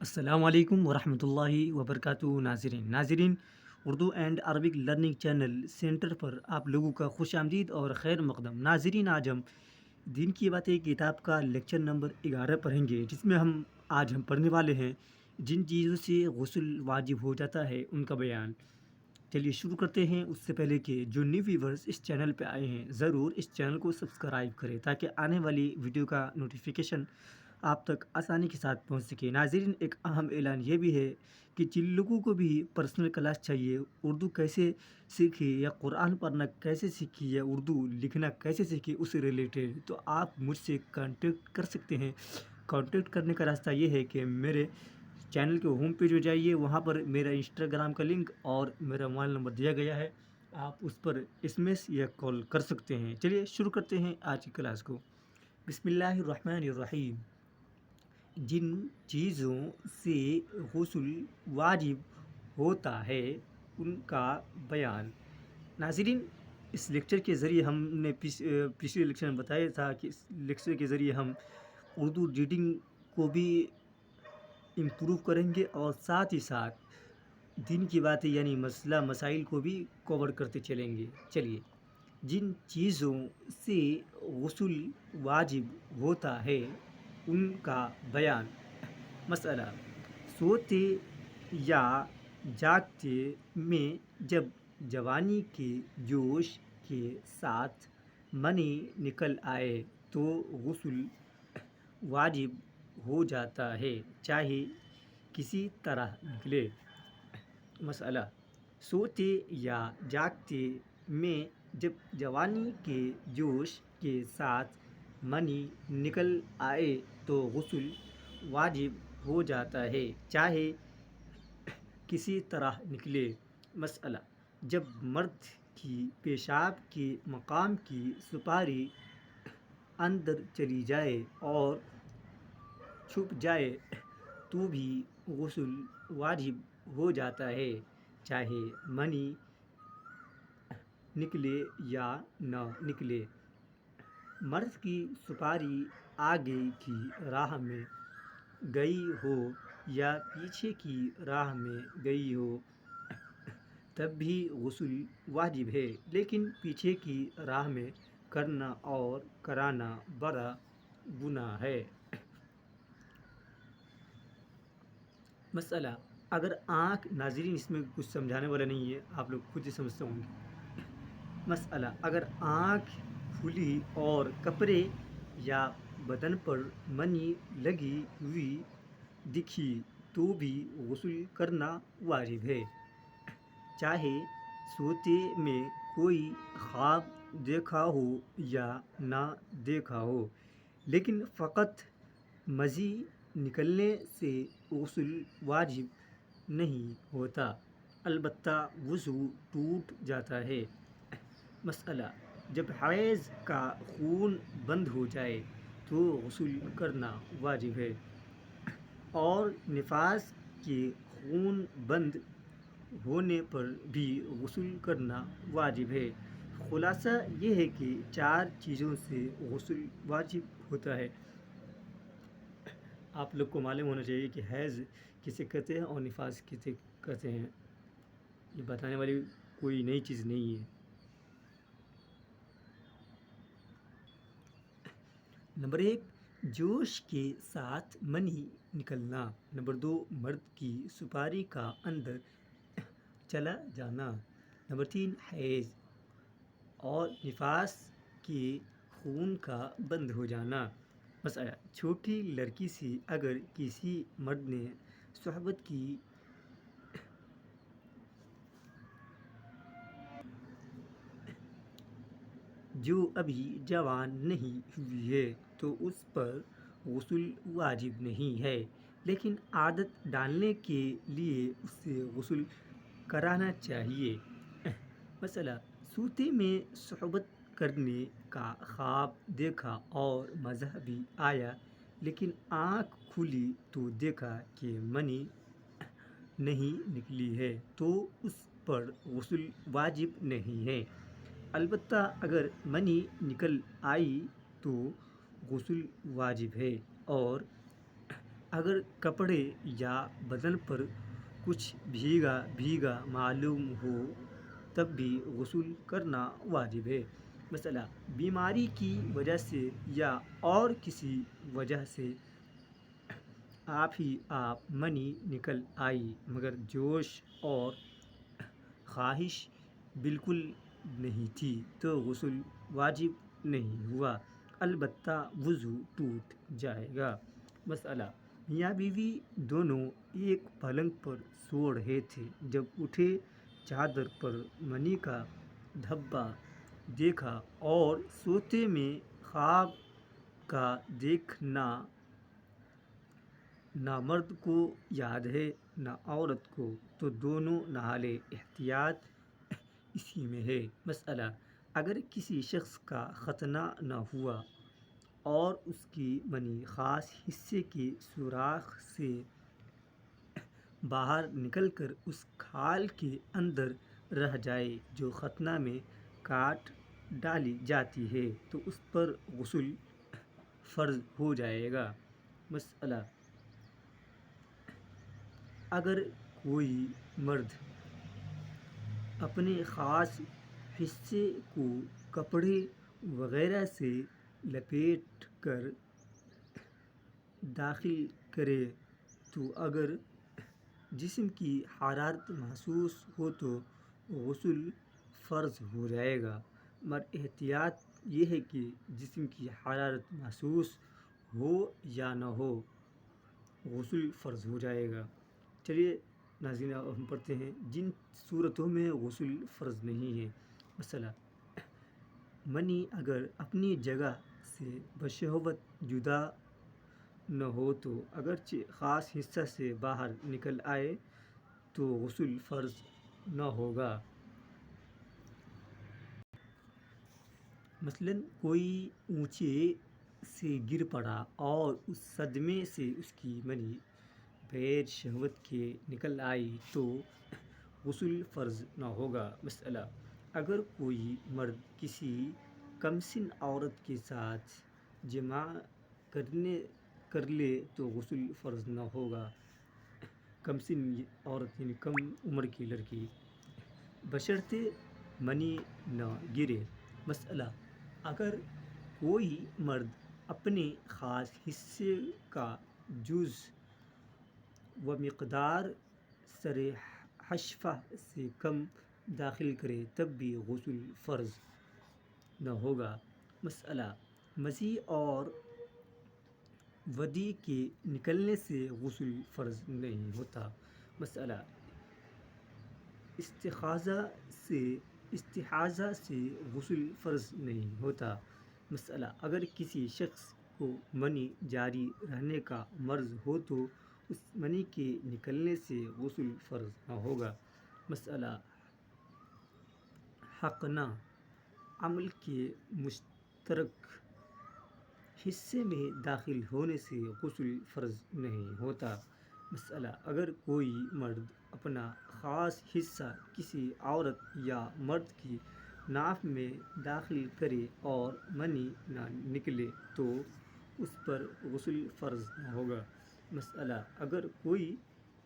السلام علیکم ورحمۃ اللہ وبرکاتہ ناظرین Urdu and Arabic learning channel centre پر آپ لوگوں کا خوش آمدید اور خیر مقدم ناظرین، آج ہم دین کی باتیں کتاب کا لیکچر نمبر 11 پڑھیں گے، جس میں ہم پڑھنے والے ہیں جن چیزوں سے غسل واجب ہو جاتا ہے ان کا بیان۔ چلیے شروع کرتے ہیں۔ اس سے پہلے کہ جو نیو ویورز اس چینل پہ آئے ہیں ضرور اس چینل کو سبسکرائب کریں تاکہ آنے والی ویڈیو کا نوٹیفیکیشن آپ تک آسانی کے ساتھ پہنچ سکے۔ ناظرین، ایک اہم اعلان یہ بھی ہے کہ جن لوگوں کو بھی پرسنل کلاس چاہیے، اردو کیسے سیکھیں یا قرآن پڑھنا کیسے سیکھیں یا اردو لکھنا کیسے سیکھیں اس سے ریلیٹڈ، تو آپ مجھ سے کانٹیکٹ کر سکتے ہیں۔ کانٹیکٹ کرنے کا راستہ یہ ہے کہ میرے چینل کے ہوم پیج میں جائیے، وہاں پر میرا انسٹاگرام کا لنک اور میرا موبائل نمبر دیا گیا ہے، آپ اس پر ایس ایم ایس یا کال کر سکتے ہیں۔ چلیے شروع کرتے ہیں آج کی کلاس کو۔ بسم اللہ الرحمن الرحیم۔ جن چیزوں سے غسل واجب ہوتا ہے ان کا بیان۔ ناظرین، اس لیکچر کے ذریعے ہم نے پچھلے لیکچر میں بتایا تھا کہ اس لیکچر کے ذریعے ہم اردو ریڈنگ کو بھی امپروو کریں گے اور ساتھ ہی ساتھ دین کی باتیں یعنی مسئلہ مسائل کو بھی کور کرتے چلیں گے۔ چلیے، جن چیزوں سے غسل واجب ہوتا ہے ان کا بیان۔ مسئلہ: سوتے یا جاگتے میں جب جوانی کے جوش کے ساتھ منی نکل آئے تو غسل واجب ہو جاتا ہے، چاہے کسی طرح نکلے۔ مسئلہ: سوتے یا جاگتے میں جب جوانی کے جوش کے ساتھ منی نکل آئے تو غسل واجب ہو جاتا ہے، چاہے کسی طرح نکلے۔ مسئلہ: جب مرد کی پیشاب کے مقام کی سپاری اندر چلی جائے اور چھپ جائے تو بھی غسل واجب ہو جاتا ہے، چاہے منی نکلے یا نہ نکلے۔ مرد کی سپاری آگے کی راہ میں گئی ہو یا پیچھے کی راہ میں گئی ہو تب بھی غسل واجب ہے، لیکن پیچھے کی راہ میں کرنا اور کرانا بڑا گناہ ہے۔ مسئلہ: اگر آنکھ، ناظرین اس میں کچھ سمجھانے والا نہیں ہے، آپ لوگ خود ہی سمجھتے ہوں گے۔ مسئلہ: اگر آنکھ کھلی اور کپڑے یا بدن پر منی لگی ہوئی دکھی تو بھی غسل کرنا واجب ہے، چاہے سوتے میں کوئی خواب دیکھا ہو یا نہ دیکھا ہو، لیکن فقط مزی نکلنے سے غسل واجب نہیں ہوتا، البتہ وضو ٹوٹ جاتا ہے۔ مسئلہ: جب حیض کا خون بند ہو جائے تو غسل کرنا واجب ہے اور نفاس کے خون بند ہونے پر بھی غسل کرنا واجب ہے۔ خلاصہ یہ ہے کہ 4 چیزوں سے غسل واجب ہوتا ہے۔ آپ لوگ کو معلوم ہونا چاہیے کہ حیض کسے کہتے ہیں اور نفاس کسے کہتے ہیں، یہ بتانے والی کوئی نئی چیز نہیں ہے۔ نمبر 1، جوش کے ساتھ منی نکلنا۔ نمبر 2، مرد کی سپاری کا اندر چلا جانا۔ نمبر 3، حیض اور نفاس کے خون کا بند ہو جانا۔ مسئلہ: چھوٹی لڑکی سے اگر کسی مرد نے صحبت کی جو ابھی جوان نہیں ہوئی ہے تو اس پر غسل واجب نہیں ہے، لیکن عادت ڈالنے کے لیے اس سے غسل کرانا چاہیے۔ مسئلہ: سوتے میں صحبت کرنے کا خواب دیکھا اور مزہ بھی آیا، لیکن آنکھ کھلی تو دیکھا کہ منی نہیں نکلی ہے تو اس پر غسل واجب نہیں ہے، البتہ اگر منی نکل آئی تو غسل واجب ہے اور اگر کپڑے یا بدن پر کچھ بھیگا بھیگا معلوم ہو تب بھی غسل کرنا واجب ہے۔ مسئلہ: بیماری کی وجہ سے یا اور کسی وجہ سے آپ ہی آپ منی نکل آئی مگر جوش اور خواہش بالکل نہیں تھی تو غسل واجب نہیں ہوا، البتہ وضو ٹوٹ جائے گا۔ مسئلہ: میاں بیوی دونوں ایک پلنگ پر سو رہے تھے، جب اٹھے چادر پر منی کا دھبا دیکھا اور سوتے میں خواب کا دیکھنا نہ مرد کو یاد ہے نہ عورت کو، تو دونوں نہا لے، احتیاط اسی میں ہے۔ مسئلہ: اگر کسی شخص کا ختنہ نہ ہوا اور اس کی منی خاص حصے کے سوراخ سے باہر نکل کر اس کھال کے اندر رہ جائے جو ختنہ میں کاٹ ڈالی جاتی ہے تو اس پر غسل فرض ہو جائے گا۔ مسئلہ: اگر کوئی مرد اپنے خاص حصے کو کپڑے وغیرہ سے لپیٹ کر داخل کرے تو اگر جسم کی حرارت محسوس ہو تو غسل فرض ہو جائے گا، مگر احتیاط یہ ہے کہ جسم کی حرارت محسوس ہو یا نہ ہو غسل فرض ہو جائے گا۔ چلیے ناظرین، اب ہم پڑھتے ہیں جن صورتوں میں غسل فرض نہیں ہے۔ مسئلہ: منی اگر اپنی جگہ سے بشہوت جدا نہ ہو تو اگرچہ خاص حصہ سے باہر نکل آئے تو غسل فرض نہ ہوگا۔ مثلاً کوئی اونچے سے گر پڑا اور اس صدمے سے اس کی منی بغیر شہوت کے نکل آئی تو غسل فرض نہ ہوگا۔ مسئلہ: اگر کوئی مرد کسی کمسن عورت کے ساتھ جماع کر لے تو غسل فرض نہ ہوگا۔ کمسن عورت یعنی کم عمر کی لڑکی، بشرطے منی نہ گرے۔ مسئلہ: اگر کوئی مرد اپنے خاص حصے کا جز و مقدار سر حشفہ سے کم داخل کرے تب بھی غسل فرض نہ ہوگا۔ مسئلہ: مزی اور ودی کے نکلنے سے غسل فرض نہیں ہوتا۔ مسئلہ: استحاضہ سے غسل فرض نہیں ہوتا۔ مسئلہ: اگر کسی شخص کو منی جاری رہنے کا مرض ہو تو اس منی کے نکلنے سے غسل فرض نہ ہوگا۔ مسئلہ: حقنہ عمل کے مشترک حصے میں داخل ہونے سے غسل فرض نہیں ہوتا۔ مسئلہ: اگر کوئی مرد اپنا خاص حصہ کسی عورت یا مرد کی ناف میں داخل کرے اور منی نہ نکلے تو اس پر غسل فرض نہ ہوگا۔ مسئلہ: اگر کوئی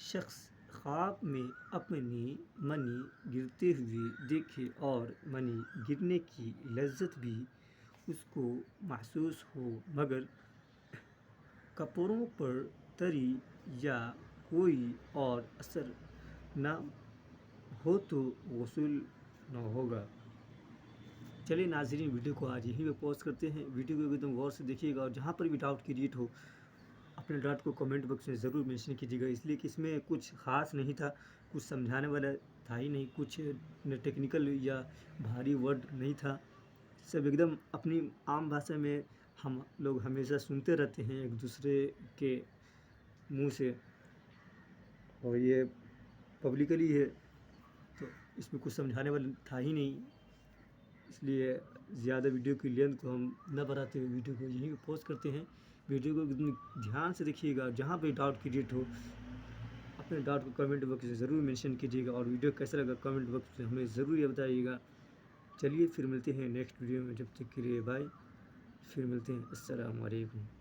شخص خواب میں اپنی منی گرتے ہوئے دیکھے اور منی گرنے کی لذت بھی اس کو محسوس ہو مگر کپڑوں پر تری یا کوئی اور اثر نہ ہو تو غسل نہ ہوگا۔ چلیے ناظرین، ویڈیو کو آج یہیں پہ پوز کرتے ہیں۔ ویڈیو کو ایک دم غور سے دیکھیے گا اور جہاں پر بھی ڈاؤٹ کریٹ ہو اپنے ڈاؤٹ کو کمنٹ باکس میں ضرور مینشن کیجیے گا، اس لیے کہ اس میں کچھ خاص نہیں تھا، کچھ سمجھانے والا تھا ہی نہیں، کچھ ٹیکنیکل یا بھاری ورڈ نہیں تھا، سب ایک دم اپنی عام بھاشا میں ہم لوگ ہمیشہ سنتے رہتے ہیں ایک دوسرے کے منہ سے، اور یہ پبلکلی ہے تو اس میں کچھ سمجھانے والا تھا ہی نہیں، اس لیے زیادہ ویڈیو کی لینتھ کو ہم نہ بڑھاتے ہوئے ویڈیو کو یہیں پہ پوز کرتے ہیں۔ ویڈیو کو دھیان سے دیکھیے گا، جہاں پہ ڈاؤٹ کریٹ ہو اپنے ڈاؤٹ کو کمنٹ باکس میں ضرور مینشن کیجیے گا اور ویڈیو کیسا لگا کمنٹ باکس میں ہمیں ضرور یہ بتائیے گا۔ چلیے پھر ملتے ہیں نیکسٹ ویڈیو میں، جب تک کے لیے بائے، پھر ملتے ہیں، السلام علیکم۔